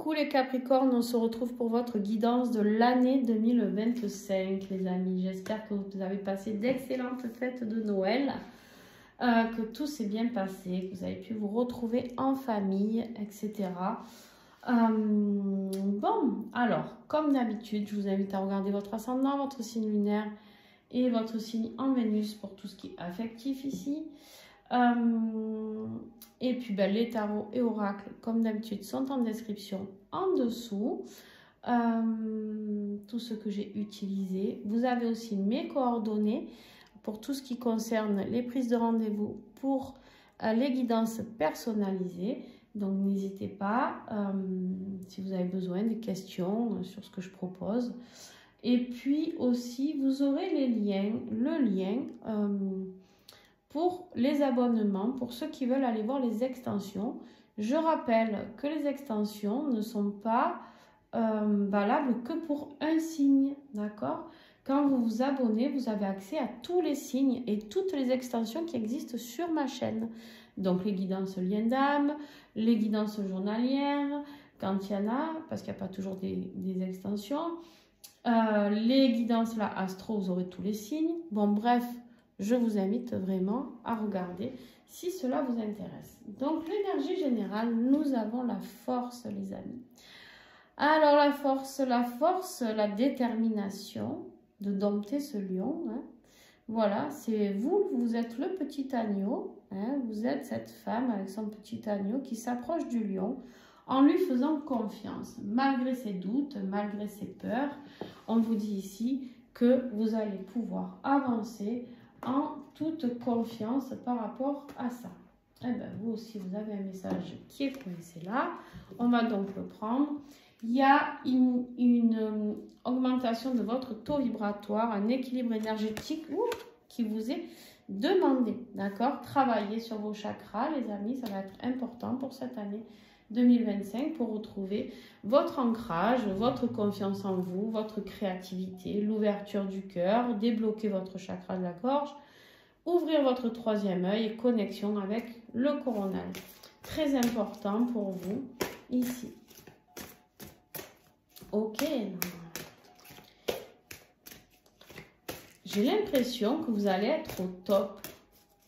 Coucou les Capricornes, on se retrouve pour votre guidance de l'année 2025 les amis. J'espère que vous avez passé d'excellentes fêtes de Noël, que tout s'est bien passé, que vous avez pu vous retrouver en famille, etc. Bon, alors, comme d'habitude, je vous invite à regarder votre ascendant, votre signe lunaire et votre signe en Vénus pour tout ce qui est affectif ici. Et puis les tarots et oracles, comme d'habitude, sont en description en dessous. Tout ce que j'ai utilisé. Vous avez aussi mes coordonnées pour tout ce qui concerne les prises de rendez-vous pour les guidances personnalisées. Donc n'hésitez pas si vous avez besoin des questions sur ce que je propose. Et puis aussi, vous aurez les liens, le lien pour les abonnements, pour ceux qui veulent aller voir les extensions. Je rappelle que les extensions ne sont pas valables que pour un signe, d'accord? Quand vous vous abonnez, vous avez accès à tous les signes et toutes les extensions qui existent sur ma chaîne. Donc les guidances lien d'âme, les guidances journalières, quand il y en a, parce qu'il n'y a pas toujours des extensions. Les guidances là, astro, vous aurez tous les signes. Bon, bref, je vous invite vraiment à regarder si cela vous intéresse. Donc, l'énergie générale, nous avons la force, les amis. Alors, la force, la détermination de dompter ce lion. Hein. Voilà, c'est vous, vous êtes le petit agneau. Hein, vous êtes cette femme avec son petit agneau qui s'approche du lion en lui faisant confiance. Malgré ses doutes, malgré ses peurs, on vous dit ici que vous allez pouvoir avancer en toute confiance par rapport à ça. Et bien, vous aussi, vous avez un message qui est coincé là. On va donc le prendre. Il y a une augmentation de votre taux vibratoire, un équilibre énergétique qui vous est demandé. D'accord? Travaillez sur vos chakras, les amis. Ça va être important pour cette année 2025 pour retrouver votre ancrage, votre confiance en vous, votre créativité, l'ouverture du cœur, débloquer votre chakra de la gorge, ouvrir votre troisième œil et connexion avec le coronal. Très important pour vous ici. Ok. J'ai l'impression que vous allez être au top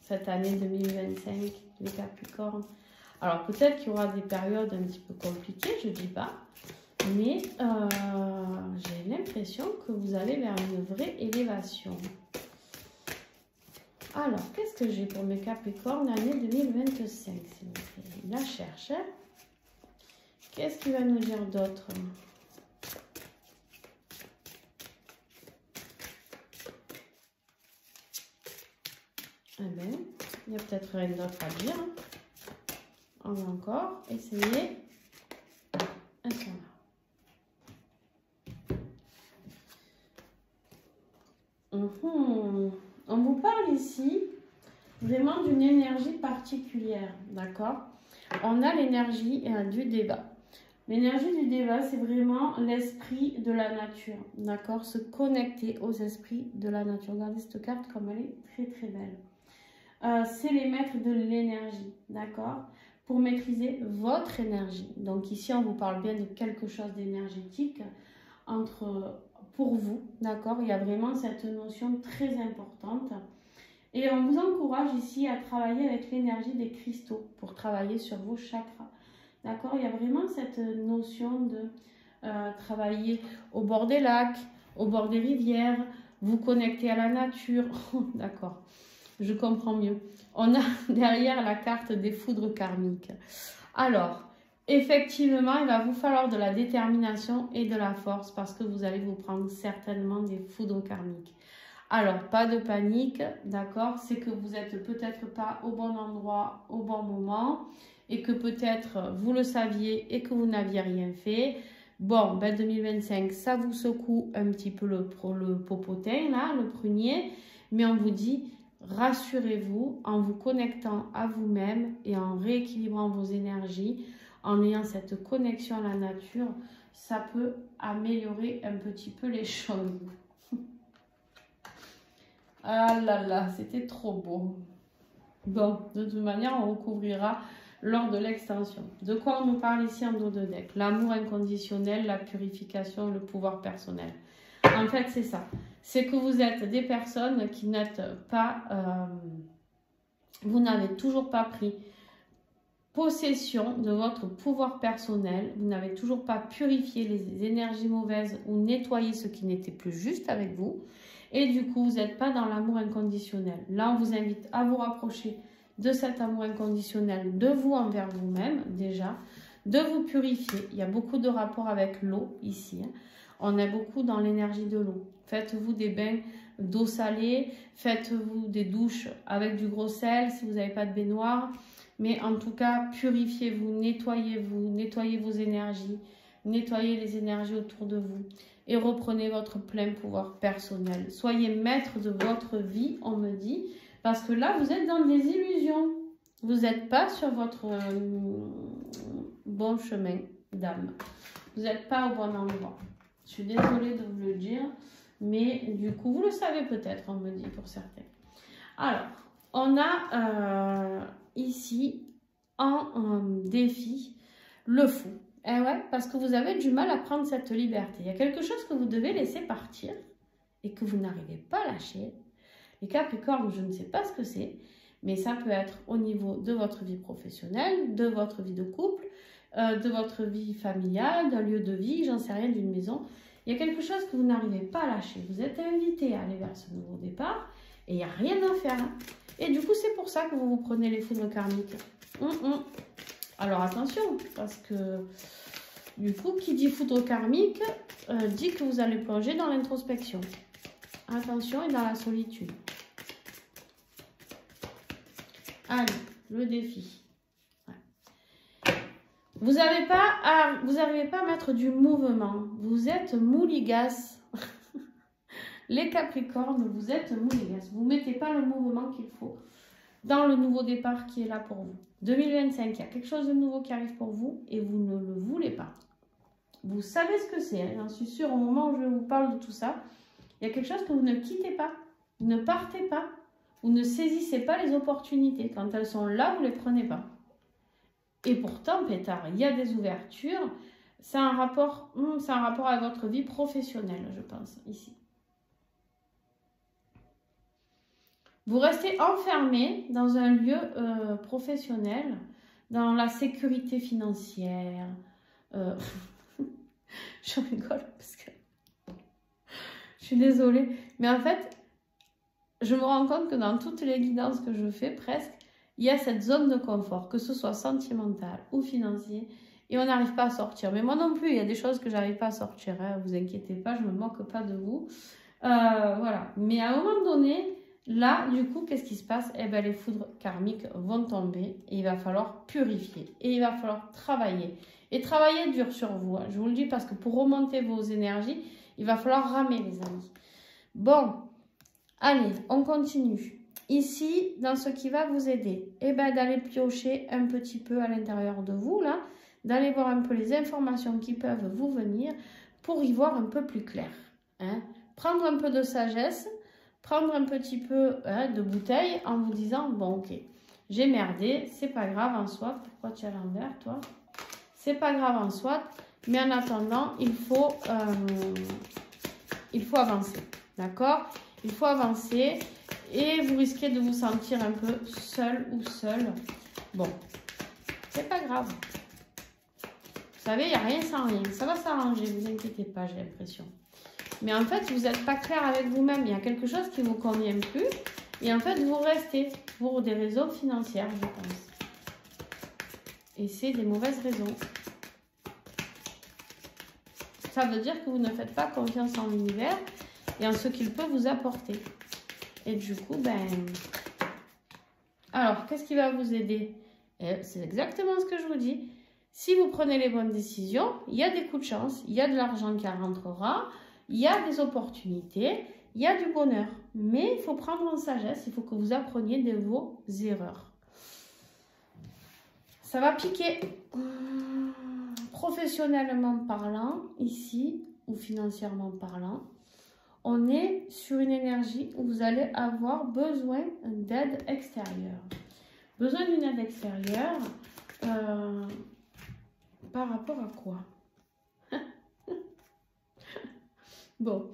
cette année 2025, les Capricornes. Alors, peut-être qu'il y aura des périodes un petit peu compliquées, je ne dis pas. Mais j'ai l'impression que vous allez vers une vraie élévation. Alors, qu'est-ce que j'ai pour mes Capricornes l'année 2025? Il la cherche. Hein? Qu'est-ce qu'il va nous dire d'autre? Eh bien, il n'y a peut-être rien d'autre à dire. On va encore essayer un son. On vous parle ici vraiment d'une énergie particulière, d'accord? On a l'énergie du débat. L'énergie du débat, c'est vraiment l'esprit de la nature, d'accord? Se connecter aux esprits de la nature. Regardez cette carte comme elle est très très belle. C'est les maîtres de l'énergie, d'accord? Pour maîtriser votre énergie. Donc ici, on vous parle bien de quelque chose d'énergétique pour vous, d'accord? Il y a vraiment cette notion très importante. Et on vous encourage ici à travailler avec l'énergie des cristaux pour travailler sur vos chakras, d'accord? Il y a vraiment cette notion de travailler au bord des lacs, au bord des rivières, vous connecter à la nature, d'accord? Je comprends mieux. On a derrière la carte des foudres karmiques. Alors, effectivement, il va vous falloir de la détermination et de la force parce que vous allez vous prendre certainement des foudres karmiques. Alors, pas de panique, d'accord? C'est que vous n'êtes peut-être pas au bon endroit, au bon moment et que peut-être vous le saviez et que vous n'aviez rien fait. Bon, 2025, ça vous secoue un petit peu le popotin, là, le prunier, mais on vous dit... Rassurez-vous en vous connectant à vous-même et en rééquilibrant vos énergies, en ayant cette connexion à la nature, ça peut améliorer un petit peu les choses. Ah là là, c'était trop beau. Bon, de toute manière, on recouvrira lors de l'extension. De quoi on nous parle ici en dos de deck? L'amour inconditionnel, la purification, le pouvoir personnel. En fait, c'est ça. C'est que vous êtes des personnes qui n'êtes pas... vous n'avez toujours pas pris possession de votre pouvoir personnel. Vous n'avez toujours pas purifié les énergies mauvaises ou nettoyé ce qui n'était plus juste avec vous. Et du coup, vous n'êtes pas dans l'amour inconditionnel. Là, on vous invite à vous rapprocher de cet amour inconditionnel, de vous envers vous-même déjà, de vous purifier. Il y a beaucoup de rapports avec l'eau ici. On est beaucoup dans l'énergie de l'eau. Faites-vous des bains d'eau salée, faites-vous des douches avec du gros sel si vous n'avez pas de baignoire. Mais en tout cas, purifiez-vous, nettoyez vos énergies, nettoyez les énergies autour de vous et reprenez votre plein pouvoir personnel. Soyez maître de votre vie, on me dit, parce que là, vous êtes dans des illusions. Vous n'êtes pas sur votre bon chemin d'âme. Vous n'êtes pas au bon endroit. Je suis désolée de vous le dire, mais du coup, vous le savez peut-être, on me dit pour certains. Alors, on a ici en défi le fou. Eh ouais, parce que vous avez du mal à prendre cette liberté. Il y a quelque chose que vous devez laisser partir et que vous n'arrivez pas à lâcher. Les Capricornes, je ne sais pas ce que c'est, mais ça peut être au niveau de votre vie professionnelle, de votre vie de couple, de votre vie familiale, d'un lieu de vie, j'en sais rien, d'une maison. Il y a quelque chose que vous n'arrivez pas à lâcher. Vous êtes invité à aller vers ce nouveau départ et il n'y a rien à faire. Et du coup, c'est pour ça que vous prenez les foudres karmiques. Alors attention, parce que du coup, qui dit foudre karmique dit que vous allez plonger dans l'introspection. Attention, et dans la solitude. Allez, le défi. Ouais. Vous n'arrivez pas à mettre du mouvement. Vous êtes mouligas. Les Capricornes, vous êtes mouligas. Vous ne mettez pas le mouvement qu'il faut dans le nouveau départ qui est là pour vous. 2025, il y a quelque chose de nouveau qui arrive pour vous et vous ne le voulez pas. Vous savez ce que c'est, hein, j'en suis sûre, au moment où je vous parle de tout ça, il y a quelque chose que vous ne quittez pas, vous ne partez pas, vous ne saisissez pas les opportunités. Quand elles sont là, vous ne les prenez pas. Et pourtant, pétard, il y a des ouvertures, c'est un rapport à votre vie professionnelle, je pense, ici. Vous restez enfermé dans un lieu professionnel, dans la sécurité financière. Je rigole parce que je suis désolée. Mais en fait, je me rends compte que dans toutes les guidances que je fais, presque, il y a cette zone de confort, que ce soit sentimental ou financier, et on n'arrive pas à sortir. Mais moi non plus, il y a des choses que j'arrive pas à sortir. Hein, vous inquiétez pas, je ne me moque pas de vous. Voilà. Mais à un moment donné... Là, du coup, qu'est-ce qui se passe? Eh bien, les foudres karmiques vont tomber et il va falloir purifier. Et il va falloir travailler. Et travailler dur sur vous. Hein. Je vous le dis parce que pour remonter vos énergies, il va falloir ramer, les amis. Bon, allez, on continue. Ici, dans ce qui va vous aider, eh bien, d'aller piocher un petit peu à l'intérieur de vous, là, d'aller voir un peu les informations qui peuvent vous venir pour y voir un peu plus clair. Hein. Prendre un peu de sagesse. Prendre un petit peu de bouteille en vous disant, bon ok, j'ai merdé, c'est pas grave en soi. Pourquoi tu es à l'envers toi? C'est pas grave en soi, mais en attendant, il faut avancer, d'accord? Il faut avancer et vous risquez de vous sentir un peu seul ou seul. Bon, c'est pas grave. Vous savez, il n'y a rien sans rien. Ça va s'arranger, vous inquiétez pas, j'ai l'impression. Mais en fait, vous n'êtes pas clair avec vous-même. Il y a quelque chose qui ne vous convient plus. Et en fait, vous restez pour des raisons financières, je pense. Et c'est des mauvaises raisons. Ça veut dire que vous ne faites pas confiance en l'univers et en ce qu'il peut vous apporter. Et du coup, ben... Alors, qu'est-ce qui va vous aider? C'est exactement ce que je vous dis. Si vous prenez les bonnes décisions, il y a des coups de chance, il y a de l'argent qui rentrera. Il y a des opportunités, il y a du bonheur. Mais il faut prendre en sagesse, il faut que vous appreniez de vos erreurs. Ça va piquer. Professionnellement parlant, ici, ou financièrement parlant, on est sur une énergie où vous allez avoir besoin d'aide extérieure. Besoin d'une aide extérieure Par rapport à quoi? Bon,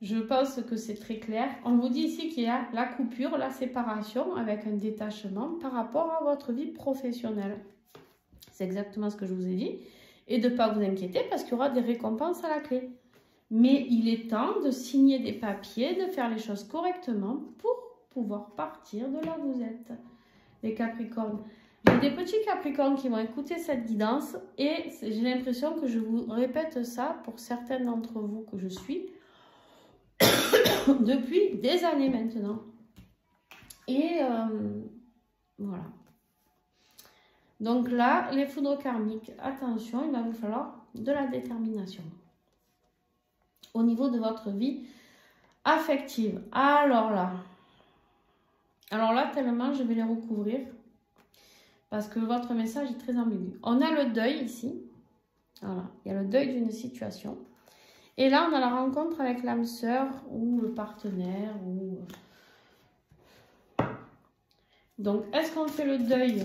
je pense que c'est très clair. On vous dit ici qu'il y a la coupure, la séparation avec un détachement par rapport à votre vie professionnelle. C'est exactement ce que je vous ai dit. Et de ne pas vous inquiéter parce qu'il y aura des récompenses à la clé. Mais il est temps de signer des papiers, de faire les choses correctement pour pouvoir partir de là où vous êtes. Les Capricornes. J'ai des petits Capricornes qui vont écouter cette guidance et j'ai l'impression que je vous répète ça pour certains d'entre vous que je suis depuis des années maintenant. Et voilà. Donc là, les foudres karmiques, attention, il va vous falloir de la détermination au niveau de votre vie affective. Alors là, tellement je vais les recouvrir parce que votre message est très ambigu. On a le deuil ici. Voilà, il y a le deuil d'une situation. Et là, on a la rencontre avec l'âme sœur ou le partenaire. Donc, est-ce qu'on fait le deuil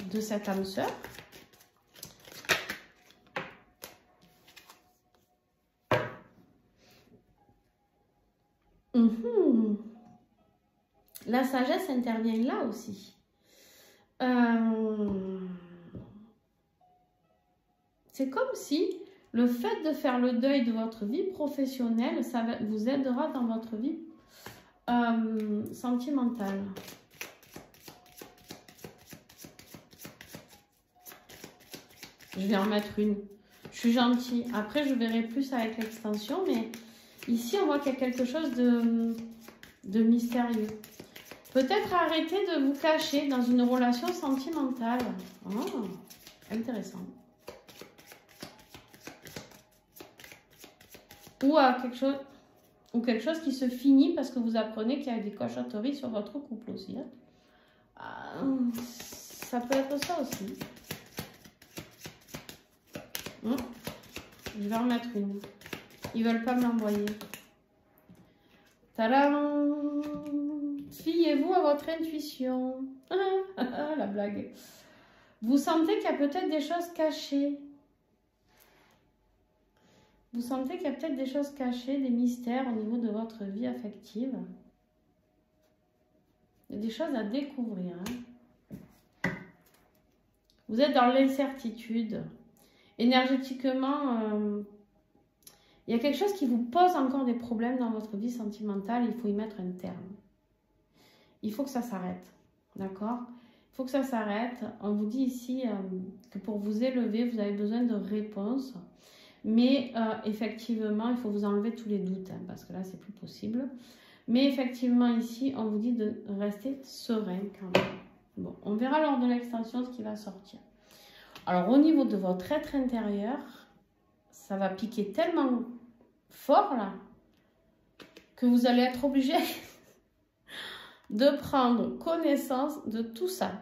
de cette âme sœur? La sagesse intervient là aussi. C'est comme si le fait de faire le deuil de votre vie professionnelle, ça vous aidera dans votre vie sentimentale. Je vais en mettre une. Je suis gentille. Après, je verrai plus avec l'extension, mais ici, on voit qu'il y a quelque chose de mystérieux. Peut-être arrêter de vous cacher dans une relation sentimentale. Oh, intéressant. Ou à quelque chose qui se finit parce que vous apprenez qu'il y a des cochonneries sur votre couple aussi. Hein. Ça peut être ça aussi. Je vais en mettre une. Ils veulent pas me l'envoyer. Tadam! Fiez-vous à votre intuition. La blague. Vous sentez qu'il y a peut-être des choses cachées. Vous sentez qu'il y a peut-être des choses cachées, des mystères au niveau de votre vie affective. Il y a des choses à découvrir. Hein. Vous êtes dans l'incertitude. Énergétiquement, il y a quelque chose qui vous pose encore des problèmes dans votre vie sentimentale. Il faut y mettre un terme. Il faut que ça s'arrête. D'accord? Il faut que ça s'arrête. On vous dit ici que pour vous élever, vous avez besoin de réponses. Mais effectivement, il faut vous enlever tous les doutes. Hein, parce que là, c'est plus possible. Mais effectivement, ici, on vous dit de rester serein quand même. Bon, on verra lors de l'extension ce qui va sortir. Alors, au niveau de votre être intérieur, ça va piquer tellement fort, là, que vous allez être obligé de prendre connaissance de tout ça.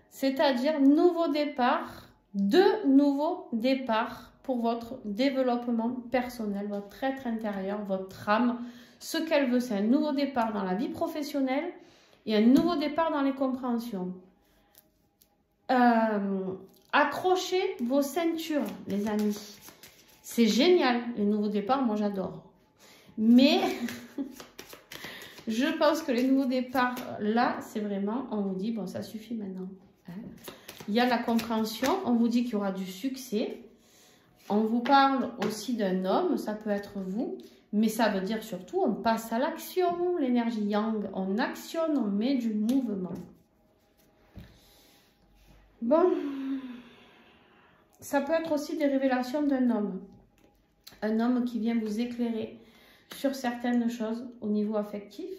C'est-à-dire, nouveau départ, de nouveaux départs pour votre développement personnel, votre être intérieur, votre âme. Ce qu'elle veut, c'est un nouveau départ dans la vie professionnelle et un nouveau départ dans les compréhensions. Accrochez vos ceintures, les amis. C'est génial, les nouveaux départs, moi j'adore. Mais je pense que les nouveaux départs, là, c'est vraiment, on vous dit, bon, ça suffit maintenant. Hein. Il y a la compréhension, on vous dit qu'il y aura du succès. On vous parle aussi d'un homme, ça peut être vous. Mais ça veut dire surtout, on passe à l'action, l'énergie yang. On actionne, on met du mouvement. Bon, ça peut être aussi des révélations d'un homme. Un homme qui vient vous éclairer sur certaines choses au niveau affectif.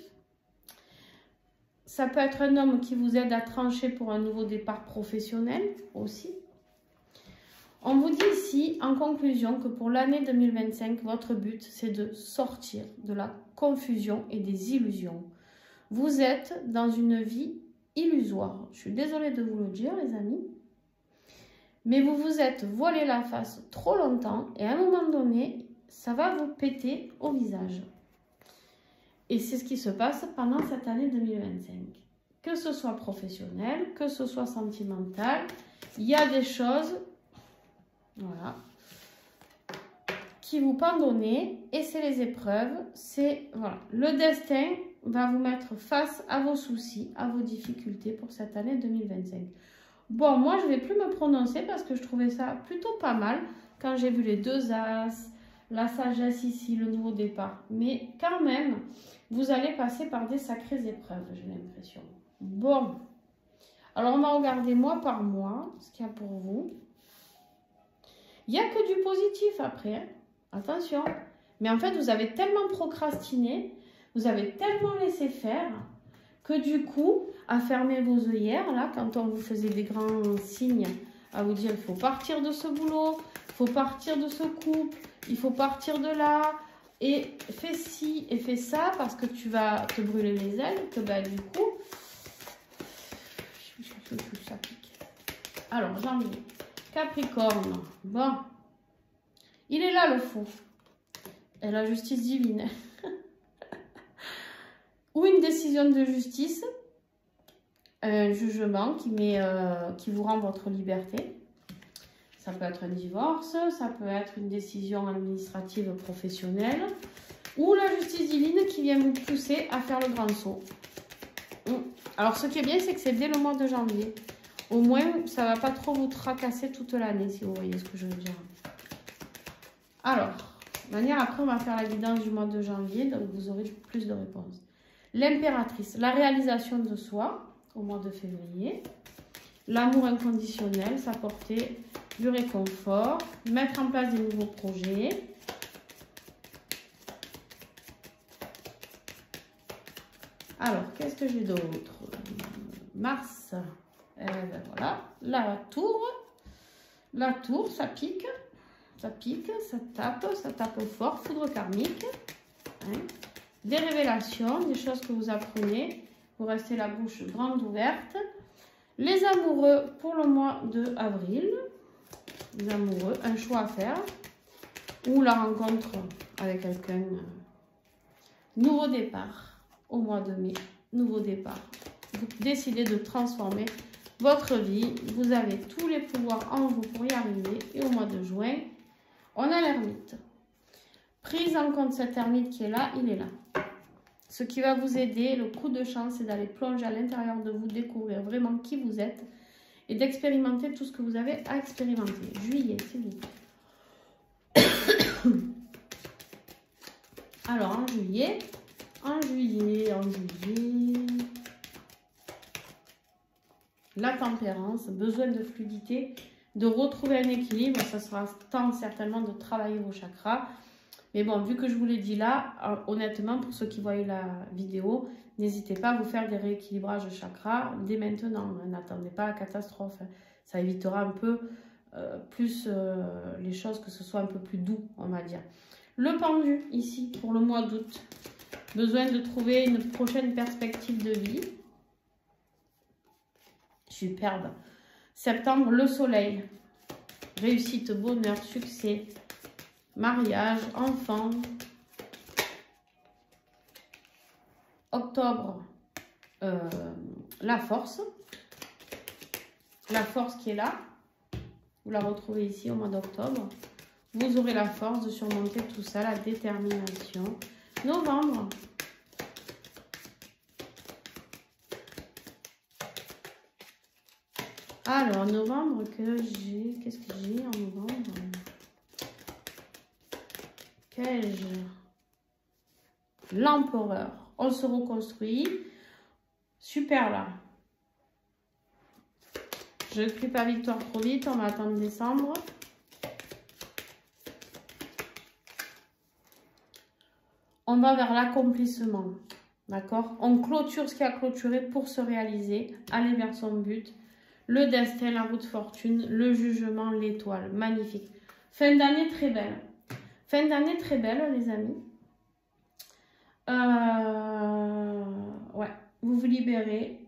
Ça peut être un homme qui vous aide à trancher pour un nouveau départ professionnel aussi. On vous dit ici, en conclusion, que pour l'année 2025, votre but, c'est de sortir de la confusion et des illusions. Vous êtes dans une vie illusoire. Je suis désolée de vous le dire, les amis. Mais vous vous êtes voilé la face trop longtemps et à un moment donné, ça va vous péter au visage. Et c'est ce qui se passe pendant cette année 2025. que ce soit professionnel, que ce soit sentimental. Il y a des choses, voilà, qui vous pendent au nez et c'est les épreuves. C'est, voilà, le destin va vous mettre face à vos soucis, à vos difficultés pour cette année 2025. Bon, moi, je ne vais plus me prononcer parce que je trouvais ça plutôt pas mal quand j'ai vu les 2 As, la sagesse ici, le nouveau départ. Mais quand même, vous allez passer par des sacrées épreuves, j'ai l'impression. Bon, alors on va regarder mois par mois ce qu'il y a pour vous. Il n'y a que du positif après, hein. Attention. Mais en fait, vous avez tellement procrastiné, vous avez tellement laissé faire que du coup, à fermer vos œillères, là, quand on vous faisait des grands signes à vous dire il faut partir de ce boulot, il faut partir de ce couple, il faut partir de là, et fais ci et fais ça parce que tu vas te brûler les ailes, que bah, du coup, ça pique. Alors, janvier, Capricorne, bon, il est là le fou, et la justice divine. Ou une décision de justice, un jugement qui vous rend votre liberté. Ça peut être un divorce, ça peut être une décision administrative professionnelle, ou la justice divine qui vient vous pousser à faire le grand saut. Alors ce qui est bien, c'est que c'est dès le mois de janvier. Au moins, ça ne va pas trop vous tracasser toute l'année, si vous voyez ce que je veux dire. Alors, de manière, après, on va faire la guidance du mois de janvier, donc vous aurez plus de réponses. L'impératrice, la réalisation de soi au mois de février. L'amour inconditionnel, s'apporter du réconfort, mettre en place des nouveaux projets. Alors, qu'est-ce que j'ai d'autre? Mars, ben voilà, la tour, ça pique, ça tape fort, foudre karmique. Hein. Des révélations, des choses que vous apprenez, vous restez la bouche grande ouverte. Les amoureux pour le mois de avril, les amoureux, un choix à faire, ou la rencontre avec quelqu'un, nouveau départ au mois de mai, nouveau départ. Vous décidez de transformer votre vie, vous avez tous les pouvoirs en vous pour y arriver, et au mois de juin, on a l'ermite. Prise en compte cette ermite qui est là, il est là. Ce qui va vous aider, le coup de chance, c'est d'aller plonger à l'intérieur de vous, découvrir vraiment qui vous êtes et d'expérimenter tout ce que vous avez à expérimenter. Juillet, s'il vous plaît. Alors, en juillet, la tempérance, besoin de fluidité, de retrouver un équilibre. Ça sera temps certainement de travailler vos chakras. Mais bon, vu que je vous l'ai dit là, honnêtement, pour ceux qui voient la vidéo, n'hésitez pas à vous faire des rééquilibrages de chakras dès maintenant. N'attendez pas la catastrophe. Ça évitera un peu plus les choses, que ce soit un peu plus doux, on va dire. Le pendu, ici, pour le mois d'août. Besoin de trouver une prochaine perspective de vie. Superbe. Septembre, le soleil. Réussite, bonheur, succès. Mariage, enfant. Octobre, la force. La force qui est là. Vous la retrouvez ici au mois d'octobre. Vous aurez la force de surmonter tout ça, la détermination. Novembre. Alors, novembre, que j'ai... Qu'est-ce que j'ai en novembre? L'empereur. On se reconstruit. Super là. Je ne crie pas victoire trop vite. On va attendre décembre. On va vers l'accomplissement. D'accord? On clôture ce qui a clôturé pour se réaliser. Aller vers son but. Le destin, la route fortune, le jugement, l'étoile. Magnifique. Fin d'année très belle. Fin d'année très belle, les amis. Ouais, vous vous libérez.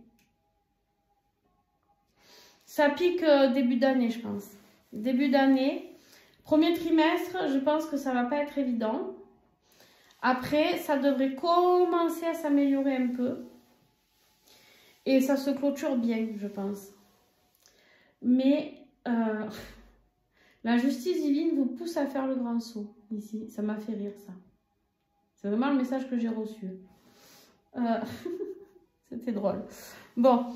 Ça pique début d'année, je pense. Début d'année. Premier trimestre, je pense que ça va pas être évident. Après, ça devrait commencer à s'améliorer un peu. Et ça se clôture bien, je pense. Mais la justice divine vous pousse à faire le grand saut. Ici, ça m'a fait rire, ça. C'est vraiment le message que j'ai reçu. C'était drôle. Bon,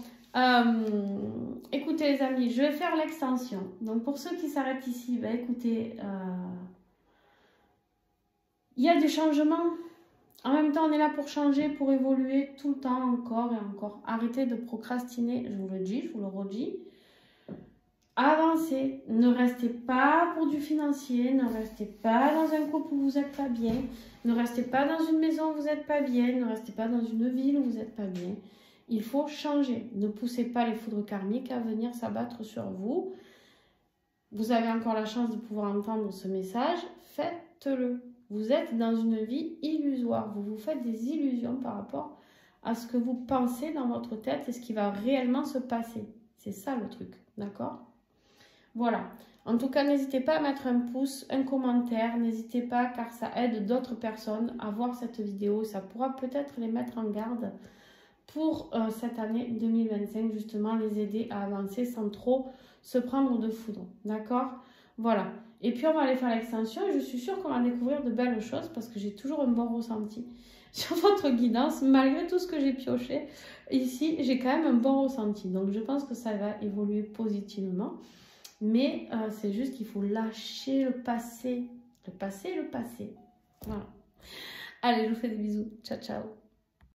écoutez les amis, je vais faire l'extension. Donc pour ceux qui s'arrêtent ici, bah, écoutez, il y a des changements. En même temps, on est là pour changer, pour évoluer tout le temps, encore et encore. Arrêtez de procrastiner, je vous le dis, je vous le redis. Avancez, ne restez pas pour du financier, ne restez pas dans un couple où vous n'êtes pas bien, ne restez pas dans une maison où vous n'êtes pas bien, ne restez pas dans une ville où vous n'êtes pas bien. Il faut changer. Ne poussez pas les foudres karmiques à venir s'abattre sur vous. Vous avez encore la chance de pouvoir entendre ce message, faites-le. Vous êtes dans une vie illusoire. Vous vous faites des illusions par rapport à ce que vous pensez dans votre tête et ce qui va réellement se passer. C'est ça le truc, d'accord ? Voilà. En tout cas, n'hésitez pas à mettre un pouce, un commentaire. N'hésitez pas car ça aide d'autres personnes à voir cette vidéo. Ça pourra peut-être les mettre en garde pour cette année 2025, justement, les aider à avancer sans trop se prendre de foudre. D'accord ? Voilà. Et puis, on va aller faire l'extension et je suis sûre qu'on va découvrir de belles choses parce que j'ai toujours un bon ressenti sur votre guidance. Malgré tout ce que j'ai pioché, ici, j'ai quand même un bon ressenti. Donc, je pense que ça va évoluer positivement. Mais c'est juste qu'il faut lâcher le passé. Le passé est le passé. Voilà. Allez, je vous fais des bisous. Ciao, ciao.